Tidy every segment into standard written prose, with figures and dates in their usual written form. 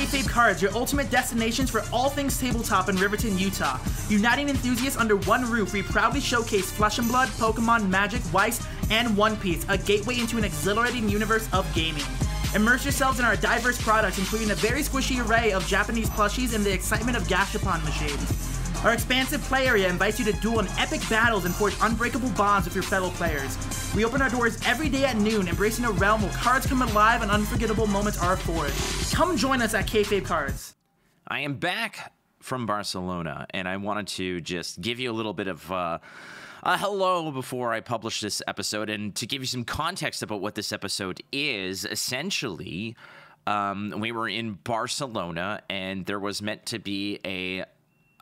Kayfabe Cards, your ultimate destinations for all things tabletop in Riverton, Utah. Uniting enthusiasts under one roof, we proudly showcase Flesh and Blood, Pokemon, Magic, Weiss, and One Piece, a gateway into an exhilarating universe of gaming. Immerse yourselves in our diverse products, including a very squishy array of Japanese plushies and the excitement of Gashapon machines. Our expansive play area invites you to duel in epic battles and forge unbreakable bonds with your fellow players. We open our doors every day at noon, embracing a realm where cards come alive and unforgettable moments are forged. Come join us at Kayfabe Cards. I am back from Barcelona, and I wanted to just give you a little bit of a hello before I publish this episode, and to give you some context about what this episode is. Essentially, we were in Barcelona, and there was meant to be a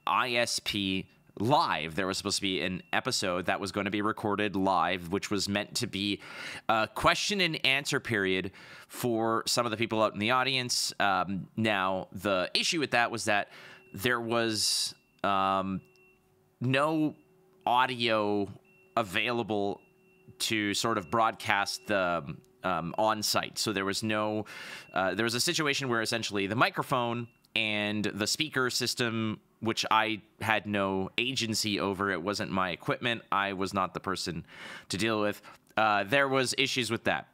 ISP live. There was supposed to be an episode that was going to be recorded live, which was meant to be a question and answer period for some of the people out in the audience. Now, the issue with that was that there was no audio available to sort of broadcast the on-site. So there was no, there was a situation where essentially the microphone and the speaker system, which I had no agency over, it wasn't my equipment, I was not the person to deal with. There was issues with that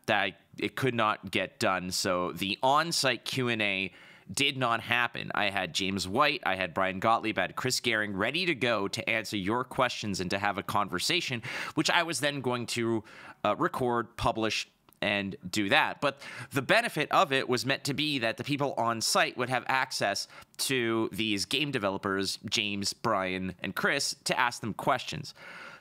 it could not get done. So the on-site Q&A did not happen. I had James White, I had Bryan Gottlieb, I had Chris Gehring ready to go to answer your questions and to have a conversation, which I was then going to record, publish, and do that. But the benefit of it was meant to be that the people on site would have access to these game developers, James, Bryan, and Chris, to ask them questions.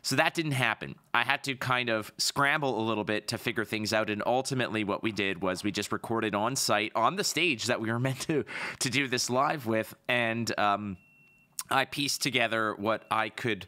So that didn't happen. I had to kind of scramble a little bit to figure things out, and ultimately what we did was we just recorded on site on the stage that we were meant to do this live with, and I pieced together what I could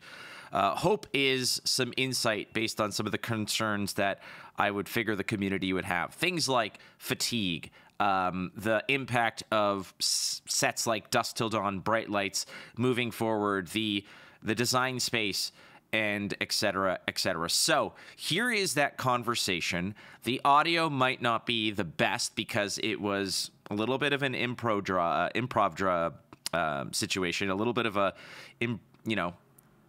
hope is some insight based on some of the concerns that I would figure the community would have. Things like fatigue, the impact of sets like Dusk Till Dawn, Bright Lights, moving forward, the design space, and et cetera, et cetera. So here is that conversation. The audio might not be the best because it was a little bit of an improv situation, a little bit of a,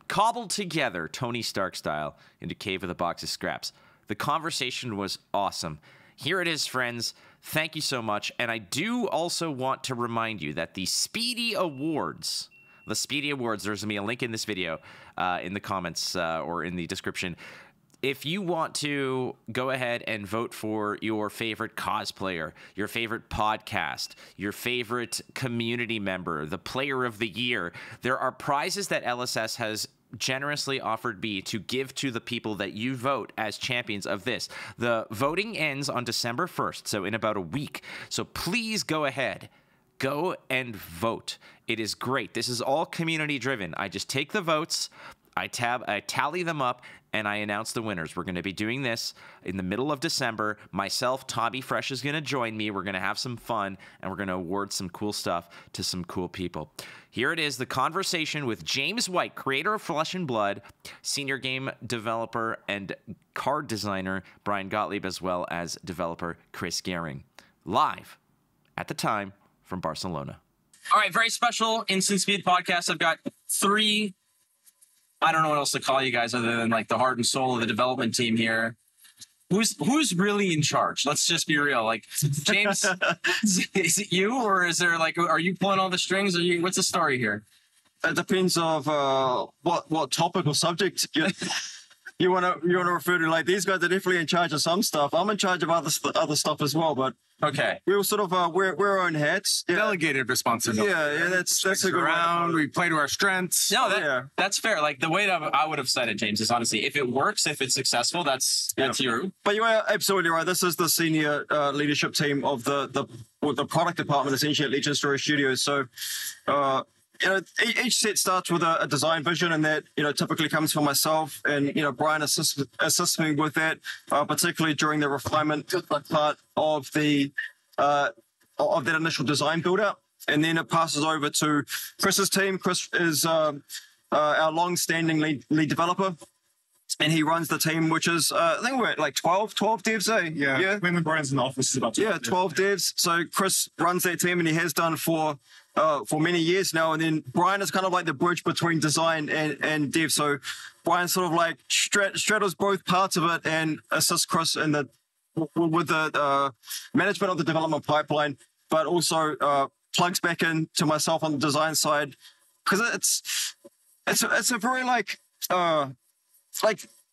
cobbled together Tony Stark style into Cave of the Box of Scraps. The conversation was awesome. Here it is, friends. Thank you so much. And I do also want to remind you that the Speedy Awards, there's going to be a link in this video, in the comments or in the description. If you want to go ahead and vote for your favorite cosplayer, your favorite podcast, your favorite community member, the player of the year, there are prizes that LSS has generously offered me to give to the people that you vote as champions of this. The voting ends on December 1st, so in about a week. So please go ahead. Go and vote. It is great. This is all community driven. I just take the votes, I tally them up, and I announce the winners. We're going to be doing this in the middle of December. Myself, Tommy Fresh, is going to join me. We're going to have some fun, and we're going to award some cool stuff to some cool people. Here it is, the conversation with James White, creator of Flesh and Blood, senior game developer and card designer Bryan Gottlieb, as well as developer Chris Gehring. Live, at the time, from Barcelona. All right, very special Instant Speed podcast. I've got three, I don't know what else to call you guys other than like the heart and soul of the development team here. Who's really in charge? Let's just be real. Like, James, is it you, or is there like, are you pulling all the strings? What's the story here? It depends of what topic or subject you want to refer to. Like, these guys are definitely in charge of some stuff. I'm in charge of other stuff as well, but okay, we all sort of wear our own hats. Yeah. Delegated responsibility. Yeah, that's a good round. We play to our strengths. No, that's fair. Like, the way that I would have said it, James, is honestly, if it works, if it's successful, that's you. But you are absolutely right. This is the senior leadership team of the product department, essentially, at Legend Story Studios. So, each set starts with a design vision, and that typically comes from myself, and Bryan assists me with that, particularly during the refinement part of that initial design build up, and then it passes over to Chris's team. Chris is our long-standing lead developer, and he runs the team, which is I think we're at like 12 devs, eh? Yeah. When Brian's in the office, it's about 12. Yeah, 12 devs. So Chris runs that team, and he has done for many years now. And then Bryan is kind of like the bridge between design and dev. So Bryan sort of like straddles both parts of it and assists Chris in with the management of the development pipeline, but also plugs back in to myself on the design side, because it's a very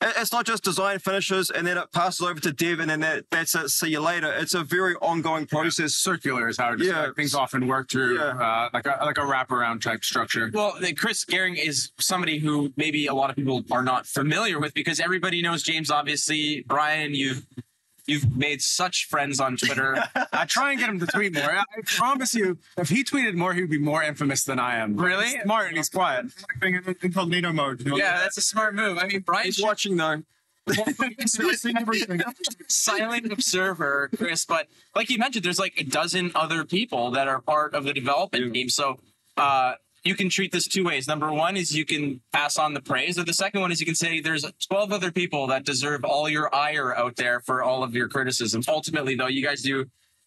it's not just design finishes and then it passes over to dev and then that's it, see you later. It's a very ongoing process. Circular is how things often work through, like a wraparound type structure. Well, Chris Gehring is somebody who maybe a lot of people are not familiar with, because everybody knows James, obviously. Bryan, you've made such friends on Twitter. I try and get him to tweet more. I promise you, if he tweeted more, he would be more infamous than I am. Really? He's smart and he's quiet. Being in incognito mode. You know? Yeah, that's a smart move. I mean, Bryan's watching though. Silent observer, Chris. But like you mentioned, there's like a dozen other people that are part of the development team. So you can treat this two ways. Number one is you can pass on the praise, or the second one is you can say there's 12 other people that deserve all your ire out there for all of your criticisms. Ultimately, though, you guys do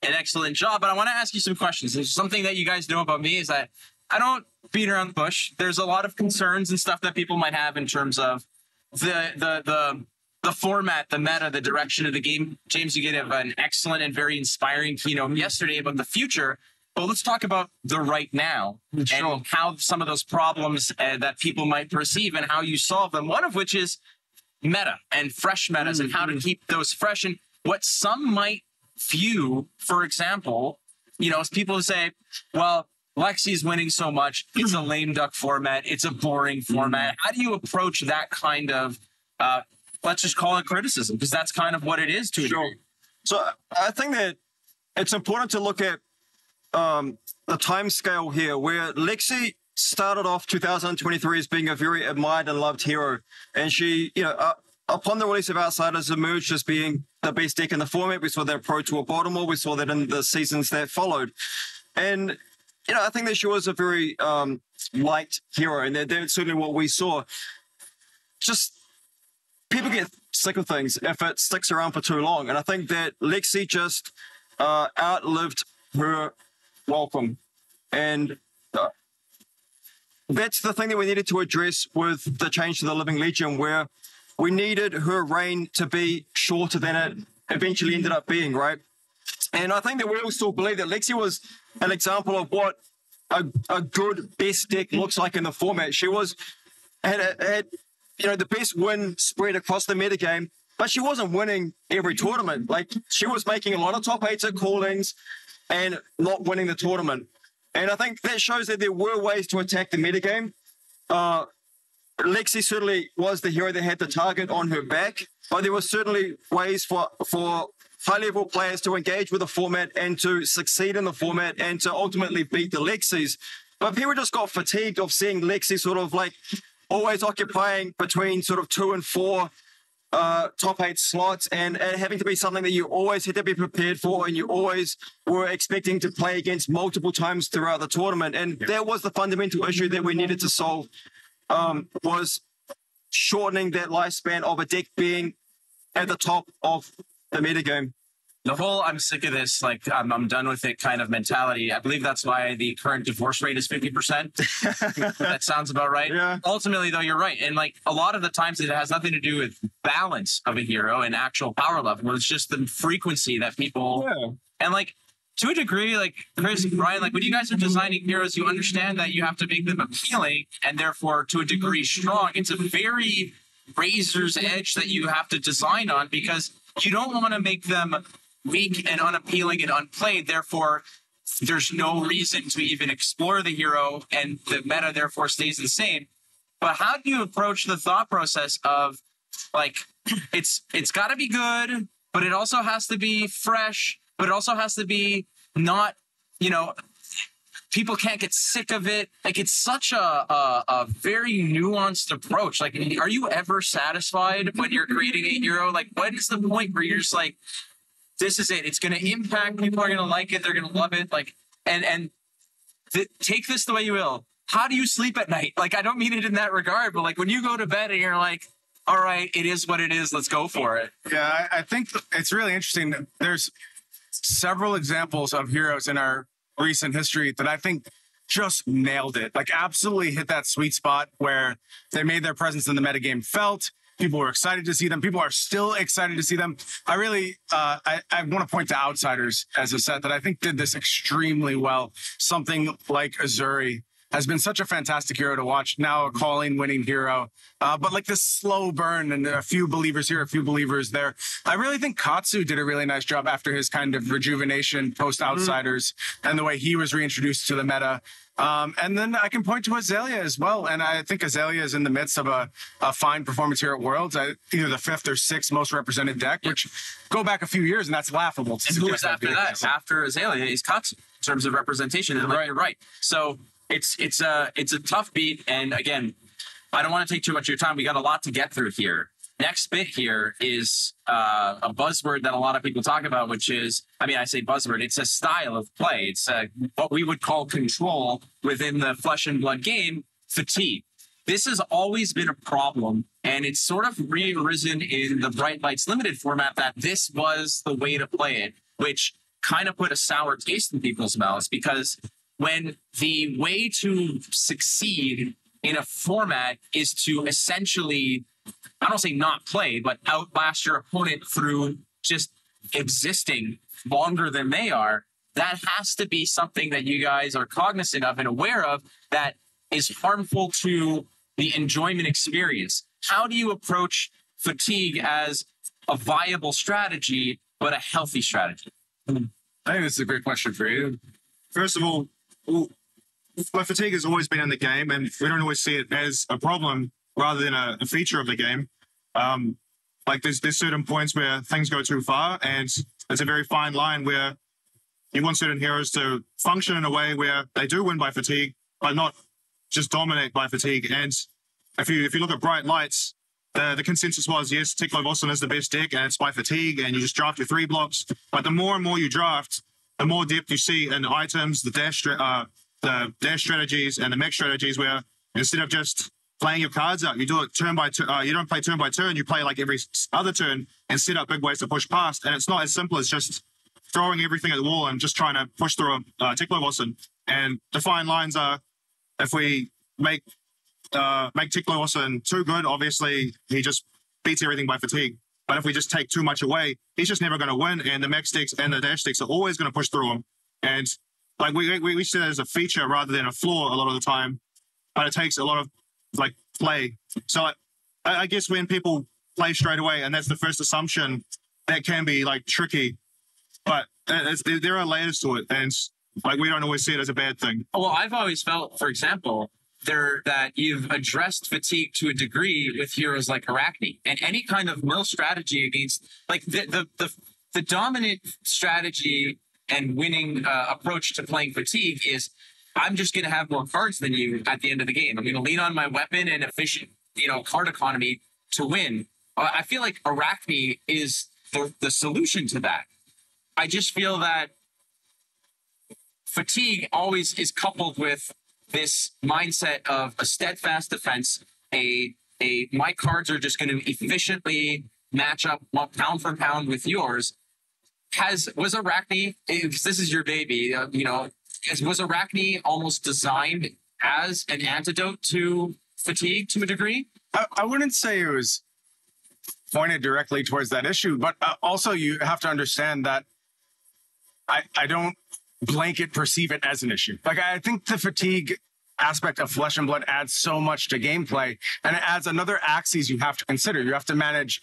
an excellent job. But I want to ask you some questions. There's something that you guys know about me is that I don't beat around the bush. There's a lot of concerns and stuff that people might have in terms of the format, the meta, the direction of the game. James, you gave an excellent and very inspiring keynote yesterday about the future. But let's talk about the right now and how some of those problems that people might perceive and how you solve them. One of which is meta and fresh metas and how to keep those fresh. And what some might view, for example, as people who say, well, Lexi's winning so much, it's a lame duck format, it's a boring format. How do you approach that kind of, let's just call it criticism, because that's kind of what it is to a degree. So I think that it's important to look at the time scale here, where Lexi started off 2023 as being a very admired and loved hero, and she, upon the release of Outsiders, emerged as being the best deck in the format. We saw that Pro Tour Baltimore, we saw that in the seasons that followed, and I think that she was a very liked hero, and that's certainly what we saw. Just people get sick of things if it sticks around for too long, and I think that Lexi just outlived her welcome, and that's the thing that we needed to address with the change to the Living Legion, where we needed her reign to be shorter than it eventually ended up being, right? And I think that we all still believe that Lexi was an example of what a good best deck looks like in the format. She had the best win spread across the metagame, but she wasn't winning every tournament. Like, she was making a lot of top 8s at callings and not winning the tournament. And I think that shows that there were ways to attack the metagame. Lexi certainly was the hero that had the target on her back, but there were certainly ways for high-level players to engage with the format and to succeed in the format and to ultimately beat the Lexis. But people just got fatigued of seeing Lexi sort of like always occupying between sort of 2 and 4 top 8 slots and having to be something that you always had to be prepared for, and you always were expecting to play against multiple times throughout the tournament. And that was the fundamental issue that we needed to solve, was shortening that lifespan of a deck being at the top of the metagame. The whole "I'm sick of this, like I'm done with it" kind of mentality. I believe that's why the current divorce rate is 50%. That sounds about right. Yeah. Ultimately, though, you're right. And like a lot of the times it has nothing to do with balance of a hero and actual power level. It's just the frequency that people... Yeah. And like, to a degree, like Chris and Bryan, like when you guys are designing heroes, you understand that you have to make them appealing and therefore to a degree strong. It's a very razor's edge that you have to design on, because you don't want to make them weak and unappealing and unplayed. Therefore, there's no reason to even explore the hero, and the meta therefore stays the same. But how do you approach the thought process of like, it's got to be good, but it also has to be fresh, but it also has to be not, people can't get sick of it. Like, it's such a very nuanced approach. Like, are you ever satisfied when you're creating a hero? Like, when is the point where you're just like, this is it. It's going to impact. People are going to like it. They're going to love it. Like, take this the way you will. How do you sleep at night? Like, I don't mean it in that regard, but like when you go to bed and you're like, all right, it is what it is. Let's go for it. Yeah, I think it's really interesting. There's several examples of heroes in our recent history that I think just nailed it. Like absolutely hit that sweet spot where they made their presence in the metagame felt. People were excited to see them. People are still excited to see them. I really, I want to point to Outsiders as a set that I think did this extremely well. Something like Azuri has been such a fantastic hero to watch. Now a calling winning hero, but like this slow burn and a few believers here, a few believers there. I really think Katsu did a really nice job after his kind of rejuvenation post Outsiders and the way he was reintroduced to the meta. And then I can point to Azalea as well. And I think Azalea is in the midst of a fine performance here at Worlds, either the 5th or 6th most represented deck, which go back a few years, and that's laughable. And who was after that? After Azalea is Katsu in terms of representation. And you're right. So it's a tough beat. And again, I don't want to take too much of your time. We got a lot to get through here. Next bit here is a buzzword that a lot of people talk about, which is, I mean, I say buzzword, it's a style of play. It's what we would call control within the Flesh and Blood game, fatigue. This has always been a problem, and it's sort of re-arisen in the Bright Lights Limited format that this was the way to play it, which kind of put a sour taste in people's mouths, because when the way to succeed in a format is to essentially, I don't say not play, but outlast your opponent through just existing longer than they are, that has to be something that you guys are cognizant of and aware of that is harmful to the enjoyment experience. How do you approach fatigue as a viable strategy, but a healthy strategy? I think this is a great question for you. First of all, fatigue has always been in the game, and we don't always see it as a problem rather than a feature of the game. Like there's certain points where things go too far, and it's a very fine line where you want certain heroes to function in a way where they do win by fatigue, but not just dominate by fatigue. And if you look at Bright Lights, the consensus was, yes, Teklo is the best deck, and it's by fatigue, and you just draft your 3 blocks. But the more and more you draft, the more depth you see in items, the dash strategies, and the mech strategies, where instead of just playing your cards out, you do it turn by turn. You don't play turn by turn. You play like every other turn and set up big ways to push past. And it's not as simple as just throwing everything at the wall and just trying to push through a Teklo. And the fine lines are, if we make Teklo too good, obviously he just beats everything by fatigue. But if we just take too much away, he's just never going to win. And the mech sticks and the dash sticks are always going to push through him. And like we see that as a feature rather than a flaw a lot of the time. But it takes a lot of like play. So I guess when people play straight away, and that's the first assumption, that can be like tricky. But there are layers to it, and like we don't always see it as a bad thing. Well, I've always felt, for example, that you've addressed fatigue to a degree with heroes like Arachne, and any kind of mill strategy against like the dominant strategy and winning approach to playing fatigue is, I'm just going to have more cards than you at the end of the game. I'm going to lean on my weapon and efficient, card economy to win. I feel like Arachne is the solution to that. I just feel that fatigue always is coupled with this mindset of a steadfast defense. My cards are just going to efficiently match up pound for pound with yours. Was Arachne, if this is your baby, was Arachne almost designed as an antidote to fatigue to a degree? I wouldn't say it was pointed directly towards that issue, but also you have to understand that I don't blanket perceive it as an issue. Like, I think the fatigue aspect of Flesh and Blood adds so much to gameplay, and it adds another axis you have to consider. You have to manage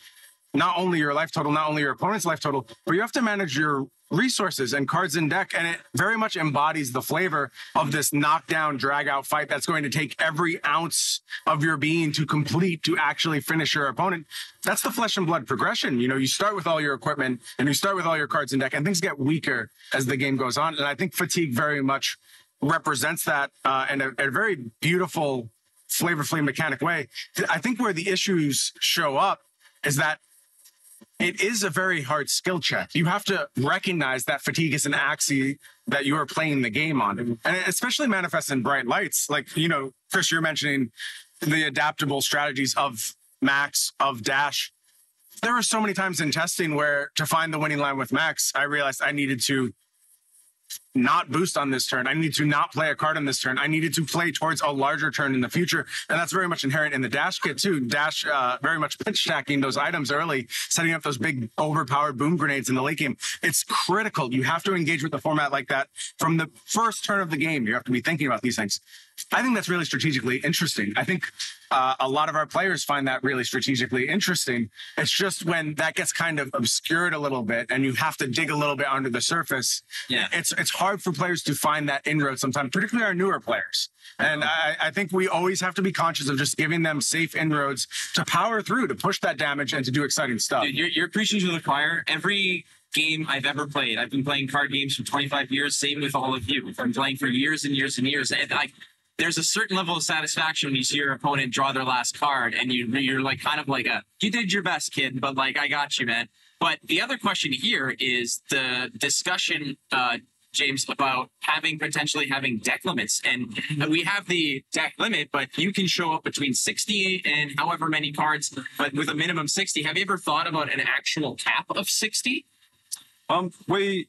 not only your life total, not only your opponent's life total, but you have to manage your resources and cards in deck, and it very much embodies the flavor of this knockdown, drag-out fight that's going to take every ounce of your being to complete, to actually finish your opponent. That's the Flesh and Blood progression. You start with all your equipment, and you start with all your cards in deck, and things get weaker as the game goes on, and I think fatigue very much represents that in a very beautiful, flavor-free mechanic way. I think where the issues show up is that it is a very hard skill check. You have to recognize that fatigue is an axis that you are playing the game on. And it especially manifests in Bright Lights. Like, Chris, you're mentioning the adaptable strategies of Max, of Dash. There were so many times in testing where to find the winning line with Max, I realized I needed to not boost on this turn. I need to not play a card on this turn. I needed to play towards a larger turn in the future. And that's very much inherent in the Dash kit too. Dash very much pitch stacking those items early, setting up those big overpowered boom grenades in the late game. It's critical. You have to engage with the format like that from the first turn of the game. You have to be thinking about these things. I think that's really strategically interesting. I think a lot of our players find that really strategically interesting. It's just when that gets kind of obscured a little bit and you have to dig a little bit under the surface. Yeah, it's hard for players to find that inroad sometimes, particularly our newer players. And I think we always have to be conscious of just giving them safe inroads to power through, to push that damage and to do exciting stuff. Dude, you're preaching to the choir. Every game I've ever played, I've been playing card games for 25 years. Same with all of you. I've been playing for years and years and years. And there's a certain level of satisfaction when you see your opponent draw their last card and you're like kind of like you did your best, kid, but like I got you, man. But the other question here is the discussion, James, about potentially having deck limits. And we have the deck limit, but you can show up between 60 and however many cards, but with a minimum 60. Have you ever thought about an actual cap of 60? We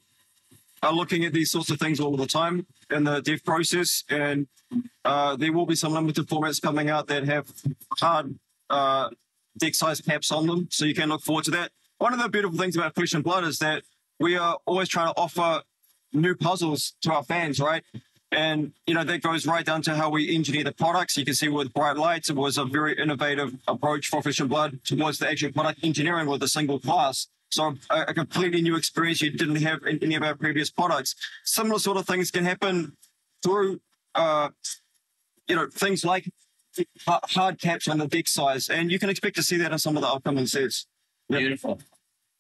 are looking at these sorts of things all the time in the dev process, and there will be some limited formats coming out that have hard deck size caps on them, so you can look forward to that. One of the beautiful things about Flesh and Blood is that we are always trying to offer new puzzles to our fans, right? And, you know, that goes right down to how we engineer the products. You can see with Bright Lights, it was a very innovative approach for Flesh and Blood towards the actual product engineering with a single class. So a completely new experience you didn't have in any of our previous products. Similar sort of things can happen through, you know, things like hard caps on the deck size. And you can expect to see that in some of the upcoming sets. Beautiful.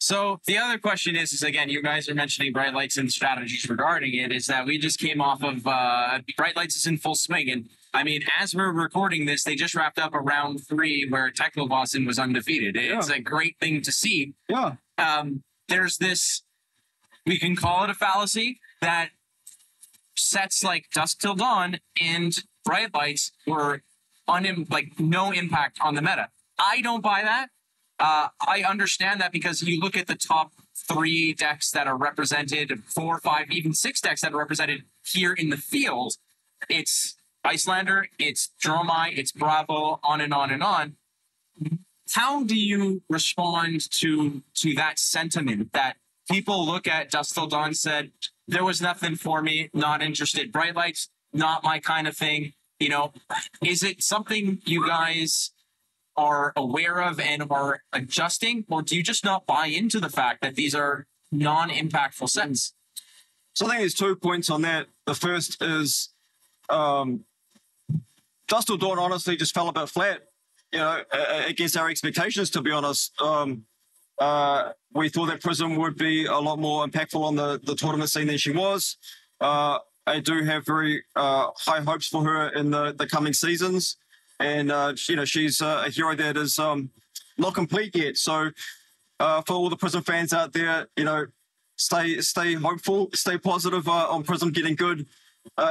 So the other question is again, you guys are mentioning Bright Lights and strategies regarding it, is that we just came off of Bright Lights is in full swing. And I mean, as we're recording this, they just wrapped up a round 3 where Techno Boston was undefeated. It's a great thing to see. Yeah. There's this, we can call it a fallacy, that sets like Dusk Till Dawn and Bright Lights were no impact on the meta. I don't buy that. I understand that because you look at the top 3 decks that are represented, 4, 5, even 6 decks that are represented here in the field. It's Icelander, it's Dromai, it's Bravo, on and on and on. How do you respond to that sentiment that people look at Dusk Till Dawn, said, there was nothing for me, not interested. Bright Lights, not my kind of thing. You know, is it something you guys are aware of and are adjusting, or do you just not buy into the fact that these are non-impactful sets? So I think there's 2 points on that. The first is Dusk Till Dawn honestly just fell a bit flat, you know, against our expectations, to be honest. We thought that Prism would be a lot more impactful on the tournament scene than she was. I do have very high hopes for her in the coming seasons. And, you know, she's a hero that is not complete yet. So for all the Prism fans out there, you know, stay hopeful, stay positive on Prism getting good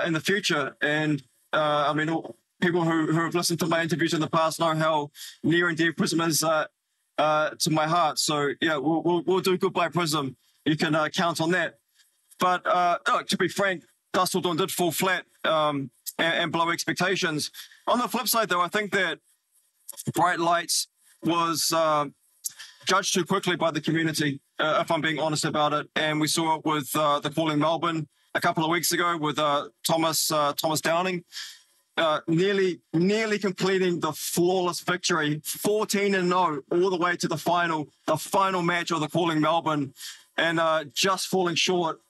in the future. And, I mean, people who have listened to my interviews in the past know how near and dear Prism is to my heart. So, yeah, we'll do good by Prism. You can count on that. But to be frank, Dusk Till Dawn did fall flat and below expectations. On the flip side, though, I think that Bright Lights was judged too quickly by the community, if I'm being honest about it. And we saw it with the Calling Melbourne a couple of weeks ago with Thomas Downing, nearly completing the flawless victory, 14-0 all the way to the final match of the Calling Melbourne, and just falling short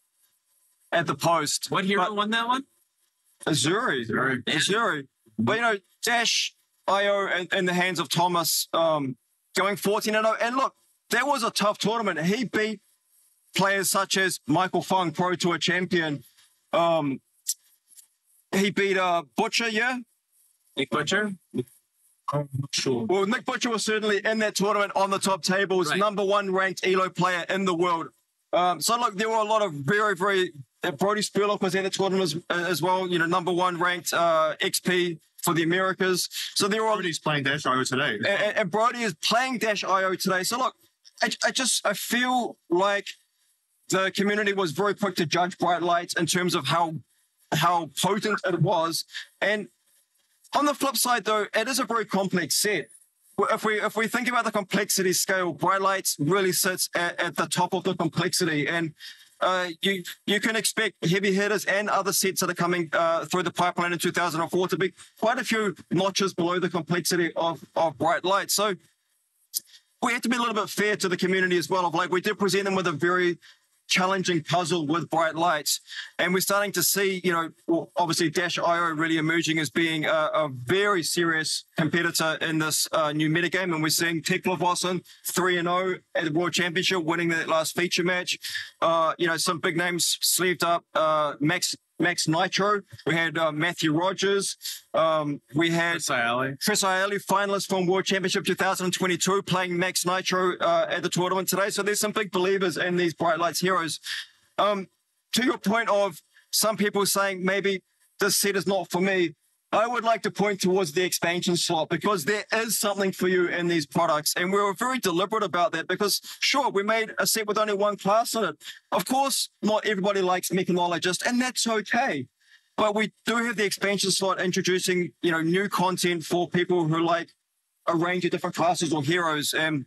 at the post. What hero won that one? Azuri. But, you know, Dash IO in the hands of Thomas going 14-0. And look, that was a tough tournament. He beat players such as Michael Fung, Pro Tour champion. He beat Butcher, yeah? Nick Butcher? I'm not sure. Well, Nick Butcher was certainly in that tournament on the top table. Was right. #1 ranked ELO player in the world. So, look, there were a lot of very Brody Spurlock was in the tournament as well. You know, #1 ranked XP for the Americas. So they're all. Brody's playing Dash.io today. And Brody is playing Dash.io today. So look, I feel like the community was very quick to judge Bright Lights in terms of how potent it was. And on the flip side, though, it is a very complex set. If we think about the complexity scale, Bright Lights really sits at the top of the complexity. And you can expect heavy hitters and other sets that are coming through the pipeline in 2004 to be quite a few notches below the complexity of Bright Lights. So we have to be a little bit fair to the community as well. Of like, we did present them with a very challenging puzzle with Bright Lights, and we're starting to see, obviously Dash.io really emerging as being a very serious competitor in this new metagame, and we're seeing Tekla 3-0 at the World Championship, winning that last feature match. Some big names sleeved up. Max Nitro. We had Matthew Rogers. We had Chris Ayali, finalist from World Championship 2022, playing Max Nitro at the tournament today. So there's some big believers in these Bright Lights heroes. To your point of some people saying maybe this set is not for me, I would like to point towards the expansion slot, because there is something for you in these products. And we were very deliberate about that, because sure, we made a set with only one class in it. Of course, not everybody likes Mechanologist, and that's okay. But we do have the expansion slot introducing, new content for people who like a range of different classes or heroes. And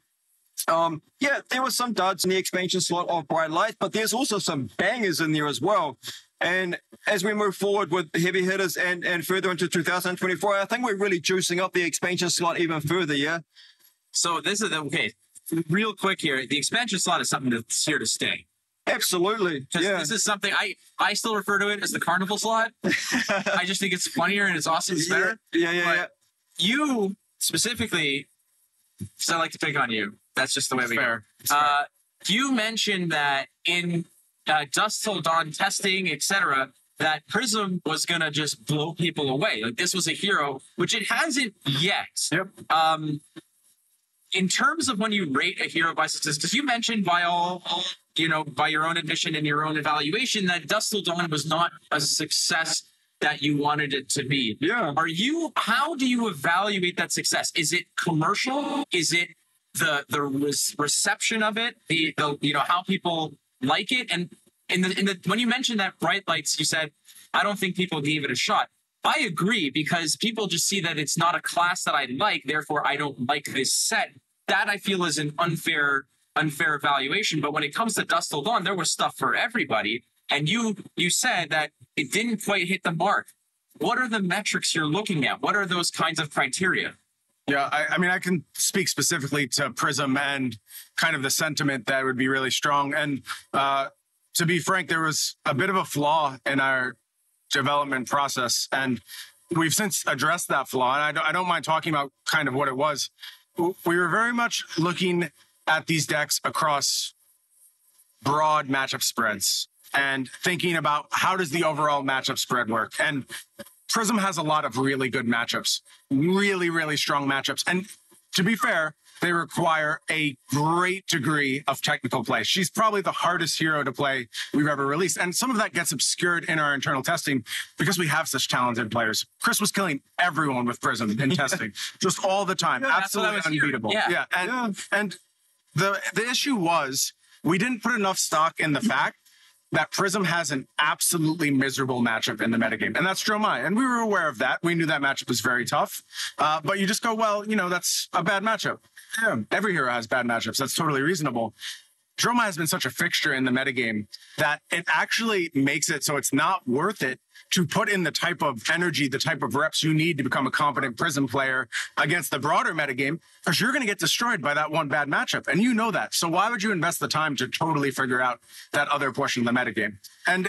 there were some duds in the expansion slot of Bright Light, but there's also some bangers in there as well. And as we move forward with heavy hitters and further into 2024, I think we're really juicing up the expansion slot even further, yeah? So this is, okay, real quick here. The expansion slot is something that's here to stay. Absolutely, yeah. This is something, I still refer to it as the carnival slot. I just think it's funnier and it's awesome. It's better. Yeah. You specifically, so I like to pick on you. That's just the way we go. You mentioned that in Dusk Till Dawn testing, etc., that Prism was going to just blow people away. Like, this was a hero, which it hasn't yet. Yep. In terms of when you rate a hero by success, because you mentioned by by your own admission and your own evaluation that Dusk Till Dawn was not a success that you wanted it to be. Yeah. How do you evaluate that success? Is it commercial? Is it the reception of it? The how people like it? And when you mentioned that Bright Lights, you said, I don't think people gave it a shot. I agree, because people just see that it's not a class that I like, therefore I don't like this set. That I feel is an unfair evaluation. But when it comes to Dusk Till Dawn, there was stuff for everybody. And you said that it didn't quite hit the mark. What are the metrics you're looking at? What are those kinds of criteria? Yeah, I mean, I can speak specifically to Prism and kind of the sentiment that would be really strong. And to be frank, there was a bit of a flaw in our development process, and we've since addressed that flaw. And I don't mind talking about kind of what it was. We were very much looking at these decks across broad matchup spreads and thinking about how does the overall matchup spread work. And Prism has a lot of really good matchups, really, really strong matchups. And to be fair, they require a great degree of technical play. She's probably the hardest hero to play we've ever released. And some of that gets obscured in our internal testing because we have such talented players. Chris was killing everyone with Prism in testing, just all the time. Yeah, absolutely unbeatable. Yeah. And the issue was we didn't put enough stock in the fact that Prism has an absolutely miserable matchup in the metagame, and that's Dromai. And we were aware of that. We knew that matchup was very tough. But you just go, well, that's a bad matchup. Yeah, every hero has bad matchups. That's totally reasonable. Dromai has been such a fixture in the metagame that it actually makes it so it's not worth it to put in the type of energy, the type of reps you need to become a competent Prism player against the broader metagame, because you're going to get destroyed by that one bad matchup. And you know that. So why would you invest the time to totally figure out that other portion of the metagame? And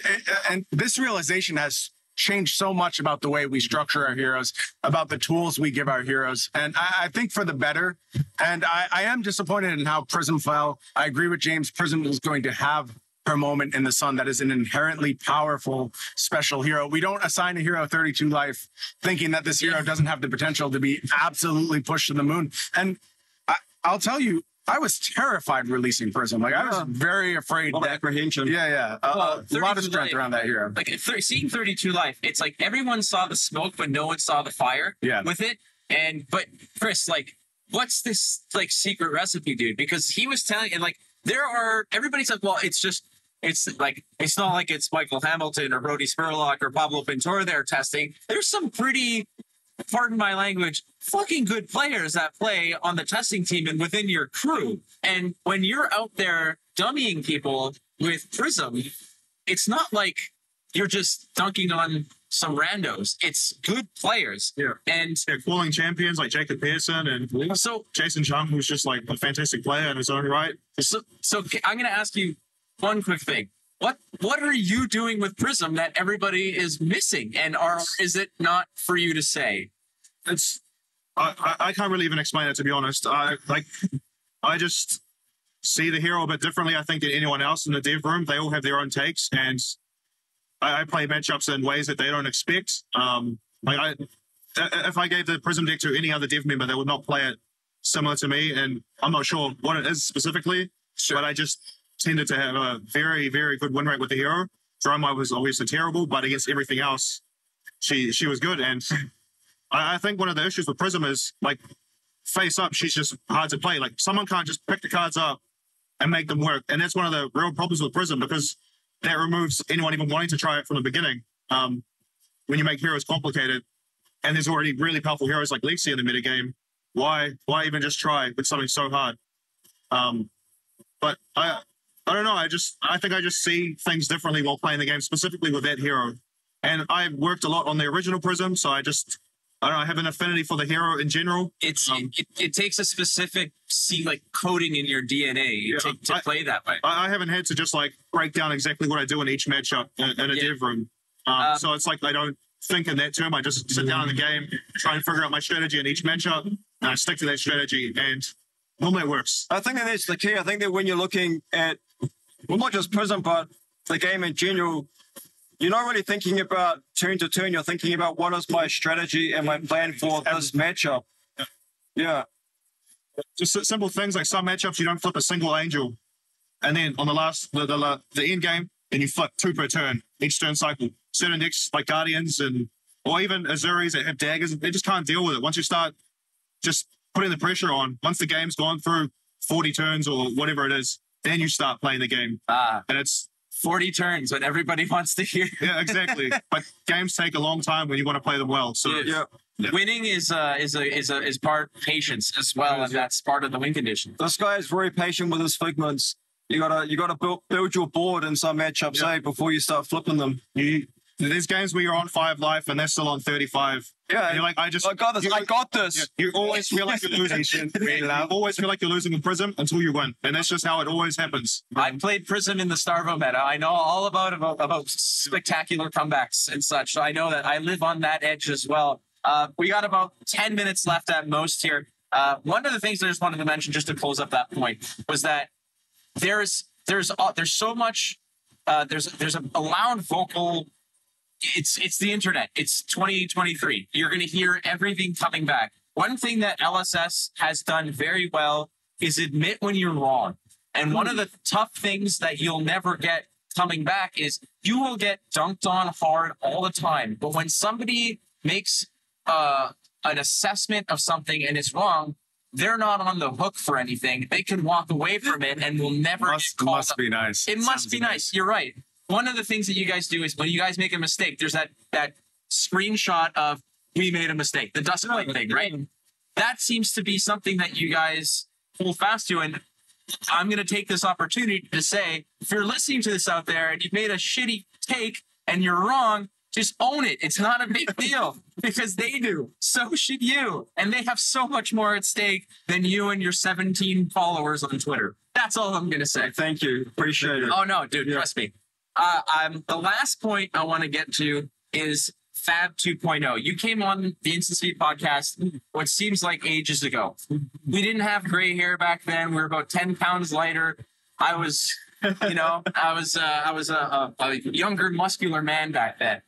this realization has changed so much about the way we structure our heroes, about the tools we give our heroes. And I think for the better. And I am disappointed in how Prism fell. I agree with James. Prism is going to have her moment in the sun. That is an inherently powerful, special hero. We don't assign a hero 32 life thinking that this hero doesn't have the potential to be absolutely pushed to the moon. And I'll tell you, I was terrified releasing Prism. Like, I was very afraid. Of apprehension. Yeah. A lot of strength around that hero. Like, seeing 32 life, it's like everyone saw the smoke, but no one saw the fire with it. But Chris, like, what's this, like, secret recipe, dude? Because he was telling, and, like, everybody's like, well, it's not like it's Michael Hamilton or Brody Spurlock or Pablo Pintor they're testing. There's some pretty, pardon my language, fucking good players that play on the testing team and within your crew. And when you're out there dummying people with Prism, it's not like you're just dunking on some randos. It's good players. Yeah. And calling champions like Jacob Pearson and Jason Chung, who's just like a fantastic player in his own right. So I'm going to ask you one quick thing. What are you doing with Prism that everybody is missing? And is it not for you to say? I can't really even explain it, to be honest. I just see the hero a bit differently, I think, than anyone else in the dev room. They all have their own takes, and I play matchups in ways that they don't expect. If I gave the Prism deck to any other dev member, they would not play it similar to me, and I'm not sure what it is specifically, but I just tended to have a very, very good win rate with the hero. Droma was obviously terrible, but against everything else, she was good. And I think one of the issues with Prism is, like, face up, she's just hard to play. Like, someone can't just pick the cards up and make them work. And that's one of the real problems with Prism, because that removes anyone even wanting to try it from the beginning. When you make heroes complicated, and there's already really powerful heroes like Lexi in the metagame, why even just try with something so hard? But I don't know. I think I just see things differently while playing the game, specifically with that hero. And I worked a lot on the original Prism, so I don't know, I have an affinity for the hero in general. It takes a specific coding in your DNA to play that way. I haven't had to just like break down exactly what I do in each matchup in a dev room. So it's like I don't think in that term. I just sit down in the game, try and figure out my strategy in each matchup, and I stick to that strategy, and normally it works. I think that's the key. I think that when you're looking at, well, not just Prism, but the game in general, you're not really thinking about turn to turn. You're thinking about what is my strategy and my plan for this matchup. Yeah. Just simple things like some matchups you don't flip a single angel, and then on the end game, then you flip 2 per turn each turn cycle. Certain decks like Guardians or even Azuris that have daggers, they just can't deal with it. Once you start just putting the pressure on, once the game's gone through 40 turns or whatever it is, then you start playing the game. And it's 40 turns, what everybody wants to hear. Yeah, exactly. But games take a long time when you want to play them well. So winning is part patience as well, and that's part of the win condition. This guy is very patient with his figments. You gotta build your board in some matchups, before you start flipping them. There's games where you're on 5 life and they're still on 35. Yeah, and you're like, I got this. Yeah, you always feel like you're losing. You always feel like you're losing with Prism until you win, and that's just how it always happens. I played Prism in the Starvo meta. I know all about spectacular comebacks and such. So I know that I live on that edge as well. We got about 10 minutes left at most here. One of the things I just wanted to mention, just to close up that point, was that there's so much. There's a loud vocal. It's the internet. It's 2023. You're going to hear everything coming back. One thing that LSS has done very well is admit when you're wrong. And one of the tough things that you'll never get coming back is you will get dunked on hard all the time. But when somebody makes an assessment of something and it's wrong, they're not on the hook for anything. They can walk away from it and will never get called. Must be nice. It must be nice. You're right. One of the things that you guys do is when you guys make a mistake, there's that screenshot of we made a mistake, the Dusk thing, right? That seems to be something that you guys hold fast to. And I'm going to take this opportunity to say, if you're listening to this out there and you've made a shitty take and you're wrong, just own it. It's not a big deal because they do. So should you. And they have so much more at stake than you and your 17 followers on Twitter. That's all I'm going to say. Thank you. Appreciate it. Oh, no, dude, trust me. The last point I want to get to is Fab 2.0. You came on the Instant Speed podcast what seems like ages ago. We didn't have gray hair back then. We were about 10 pounds lighter. I was a younger, muscular man back then.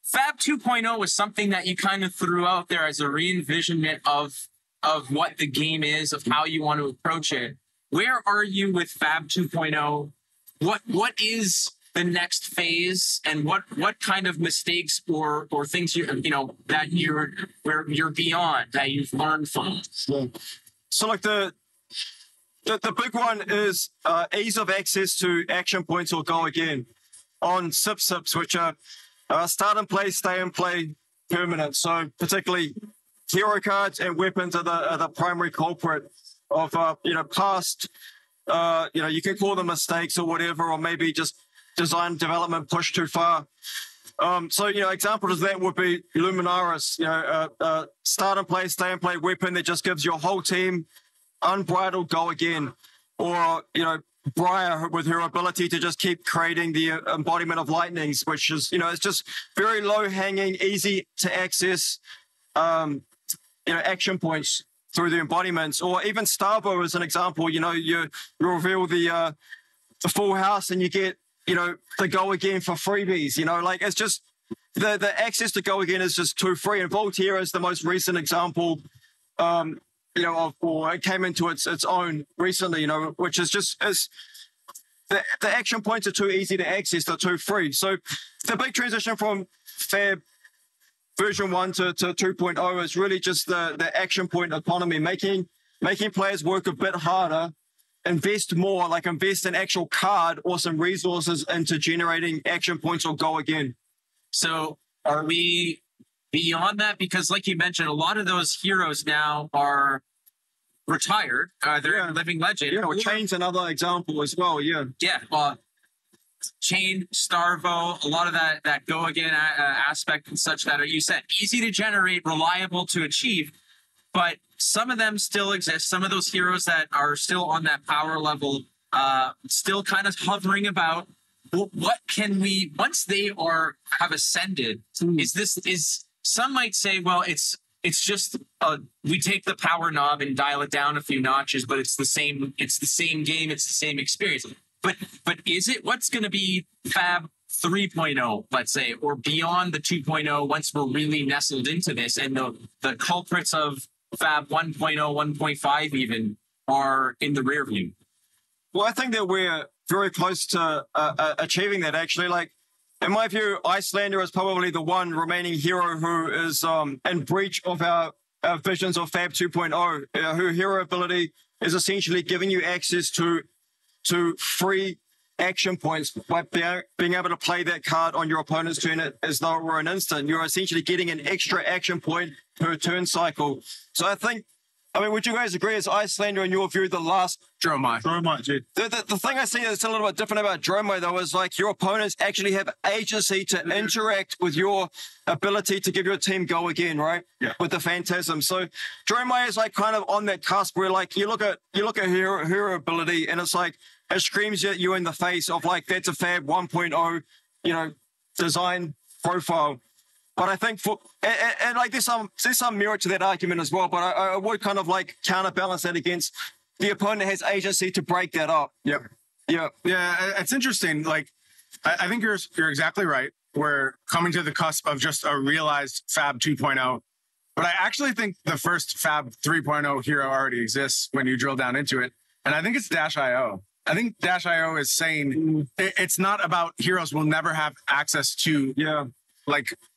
Fab 2.0 was something that you kind of threw out there as a re-envisionment of what the game is, of how you want to approach it. where are you with Fab 2.0? What is the next phase, and what kind of mistakes or things that you're beyond, that you've learned from? So like the big one is ease of access to action points or go again on sips, which are start and play, stay and play, permanent. So particularly hero cards and weapons are the primary culprit of past you can call them mistakes or whatever, or maybe just design development pushed too far. So examples of that would be Luminaris, start and play, stay and play weapon that just gives your whole team unbridled go again, or Briar with her ability to just keep creating the embodiment of lightnings, which is it's just very low hanging, easy to access action points through the embodiments. Or even Starbo as an example, you reveal the full house and you get the go again for freebies. It's just the access to go again is just too free. And Voltaire is the most recent example or it came into its own recently, which is just the action points are too easy to access, they're too free. So the big transition from Fab version 1 to 2.0 is really just the action point economy, making players work a bit harder, invest more, invest an actual card or some resources into generating action points or go again. So are we beyond that? Because like you mentioned, a lot of those heroes now are retired. They're living legend. Yeah, or Chain's another example as well. Yeah. Yeah. Well, Chain, Starvo, a lot of that go again aspect and such that are, you said, easy to generate, reliable to achieve, but some of them still exist. Some of those heroes that are still on that power level, still kind of hovering about. What can we, once they have ascended, is some might say, well, it's just we take the power knob and dial it down a few notches, but it's the same game, it's the same experience. But is it, what's going to be Fab 3.0, let's say, or beyond the 2.0 once we're really nestled into this, and the culprits of Fab 1.0, 1.5 even are in the rear view? Well, I think that we're very close to achieving that, actually. In my view, Icelander is probably the one remaining hero who is in breach of our visions of Fab 2.0. Her hero ability is essentially giving you access to free action points by being able to play that card on your opponent's turn as though it were an instant. You're essentially getting an extra action point per turn cycle. So would you guys agree, is Icelander, in your view, the last Dromai? Dude. The thing I see that's a little bit different about Dromai, though, is your opponents actually have agency to interact with your ability to give your team go again, right? Yeah. With the Phantasm. So Dromai is kind of on that cusp where you look at her ability, and it's it screams at you in the face of that's a Fab 1.0, design profile. But I think there's some merit to that argument as well. But I would kind of counterbalance that against the opponent has agency to break that up. Yep. Yeah. Yeah. It's interesting. I think you're exactly right. We're coming to the cusp of just a realized Fab 2.0. But I actually think the first Fab 3.0 hero already exists when you drill down into it. And I think it's Dash.io. I think Dash.io is saying it's not about heroes will never have access to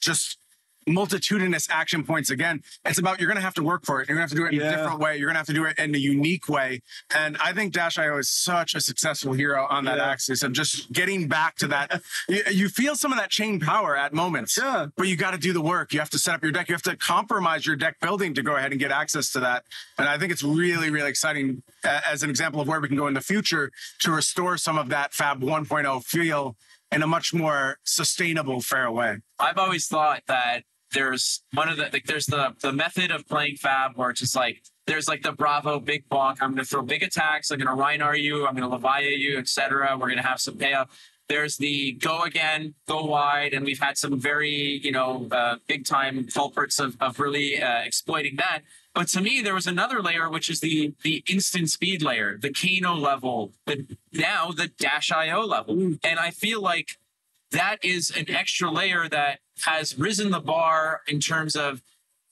just multitudinous action points again. It's about you're going to have to work for it. You're going to have to do it in a different way. You're going to have to do it in a unique way. And I think Dash.io is such a successful hero on that axis of just getting back to that. You feel some of that chain power at moments, but you got to do the work. You have to set up your deck. You have to compromise your deck building to go ahead and get access to that. And I think it's really, really exciting as an example of where we can go in the future to restore some of that Fab 1.0 feel in a much more sustainable, fair way. I've always thought that there's there's the method of playing Fab where it's just there's the Bravo big bonk. I'm going to throw big attacks. I'm going to Reinar you. I'm going to Levia you, etc. We're going to have some payoff. There's the go again, go wide, and we've had some very big time culprits of really exploiting that. But to me, there was another layer, which is the instant speed layer, the Kano level, now the Dash.io level. And I feel like that is an extra layer that has risen the bar in terms of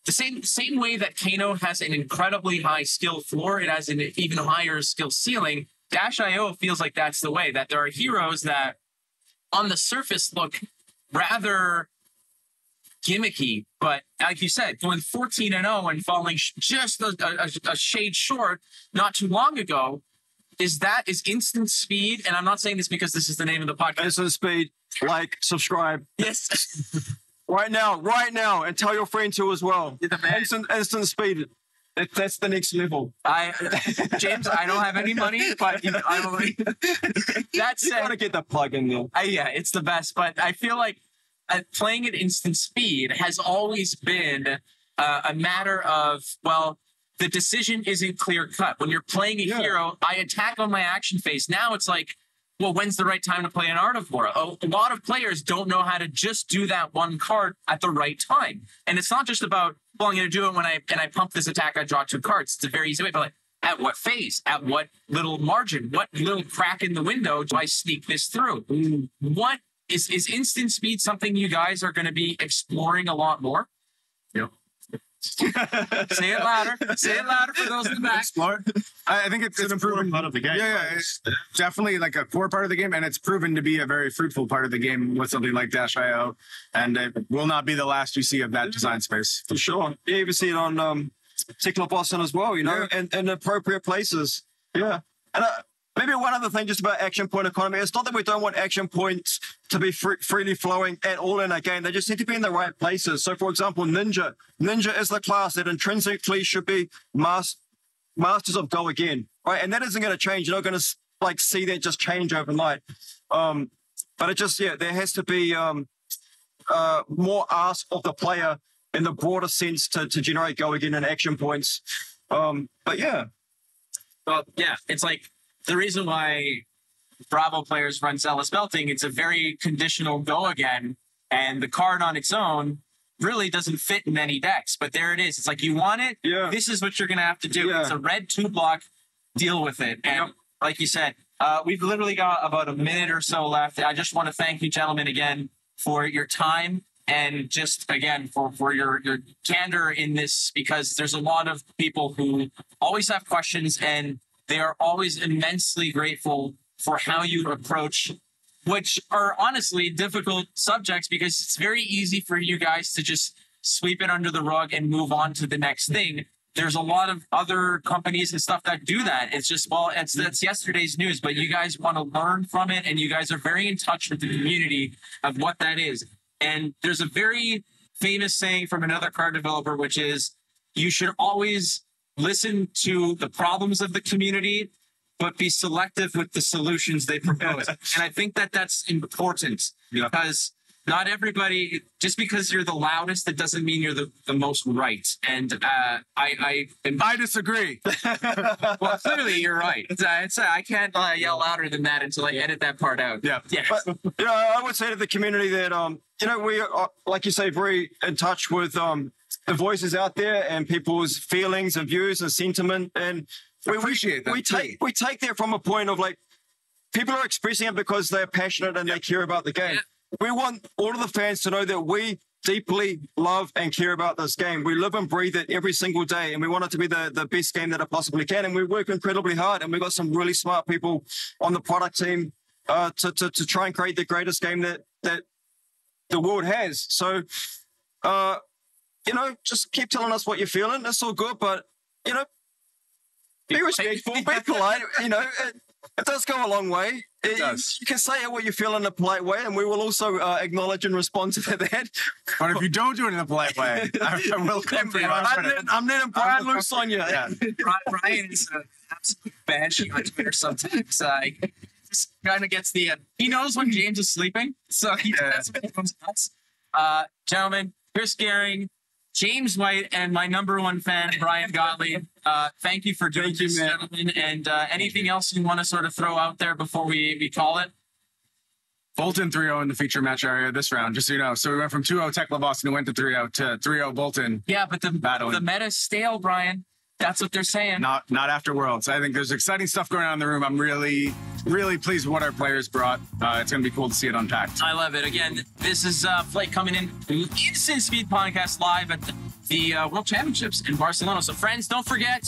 the same way that Kano has an incredibly high skill floor, it has an even higher skill ceiling. Dash.io feels like that's the way, that there are heroes that on the surface look rather gimmicky, but like you said, going 14-0 and falling just a shade short not too long ago, is instant speed. And I'm not saying this because this is the name of the podcast. Instant speed, like, subscribe. Yes. Right now, and tell your friend to as well. Instant speed. That's the next level. James, I don't have any money, but that's you gotta get the plug in there. Yeah, it's the best. But I feel like playing at instant speed has always been a matter of, well, the decision isn't clear cut. When you're playing a hero, I attack on my action phase. Now it's like, well, when's the right time to play an Art of War? A lot of players don't know how to just do that one card at the right time. And it's not just about, well, I'm going to do it when I pump this attack, I draw 2 cards. It's a very easy way, but like, at what phase? At what little margin? What little crack in the window do I sneak this through? What is instant speed something you guys are going to be exploring a lot more? Yep. Say it louder. Say it louder for those in the back. Explore. I think it's an important part of the game. Yeah, it's definitely like a core part of the game, and it's proven to be a very fruitful part of the game with something like Dash.io, and it will not be the last you see of that design space. For sure. You even see it on Particular Boston as well, you know, and in appropriate places. Yeah. And maybe one other thing just about action point economy. It's not that we don't want action points to be freely flowing at all in a game. They just need to be in the right places. So, for example, Ninja. Ninja is the class that intrinsically should be Masters of Go again, right? And that isn't going to change. You're not going to like see that just change overnight. But it just, there has to be more ask of the player in the broader sense to generate Go again and action points. But yeah. Well, yeah, it's like, the reason why Bravo players run Zealous Belting, it's a very conditional go again, and the card on its own really doesn't fit in any decks. But there it is. It's like, you want it? Yeah. This is what you're going to have to do. Yeah. It's a red 2-block. Deal with it. And like you said, we've literally got about a minute or so left. I just want to thank you, gentlemen, again for your time and just, again, for your candor in this, because there's a lot of people who always have questions, and they are always immensely grateful for how you approach, which are honestly difficult subjects, because it's very easy for you guys to just sweep it under the rug and move on to the next thing. There's a lot of other companies and stuff that do that. It's just, well, that's yesterday's news, but you guys want to learn from it, and you guys are very in touch with the community of what that is. And there's a very famous saying from another card developer, which is, you should always listen to the problems of the community, but be selective with the solutions they propose. And I think that that's important, because not everybody, just because you're the loudest, it doesn't mean you're the most right. And I disagree. Well, clearly you're right. I can't yell louder than that until I edit that part out. Yeah. But, I would say to the community that, we are, like you say, very in touch with the voices out there and people's feelings and views and sentiment. And we appreciate that. We take that from a point of like, people are expressing it because they're passionate and they care about the game. Yeah. We want all of the fans to know that we deeply love and care about this game. We live and breathe it every single day, and we want it to be the best game that it possibly can. And we work incredibly hard, and we've got some really smart people on the product team to try and create the greatest game that the world has. So, just keep telling us what you're feeling. It's all good, but, be respectful, be polite. It does go a long way. It does. You can say what you feel in a polite way, and we will also acknowledge and respond to that. But if you don't do it in a polite way, I will come for you. I'm letting Brian loose on you. Yeah. Brian is an absolute banshee on Twitter sometimes. Just kind of gets the... he knows when James is sleeping, so that's when he comes nuts. Gentlemen, Chris Gehring, James White, and my #1 fan, Bryan Gottlieb. Thank you for doing this, gentlemen. And anything else you want to sort of throw out there before we call it? Bolton 3-0 in the feature match area this round, just so you know. So we went from 2-0 Tekla Boston and went to 3-0 to 3-0 Bolton. Yeah, but the meta's stale, Brian. That's what they're saying. Not after Worlds. I think there's exciting stuff going on in the room. I'm really pleased with what our players brought. It's going to be cool to see it unpacked. I love it. Again, this is Flake coming in Instant Speed Podcast live at the World Championships in Barcelona. So friends, don't forget,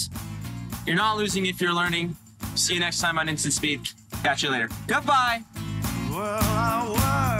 you're not losing if you're learning. See you next time on Instant Speed. Catch you later. Goodbye. Well, I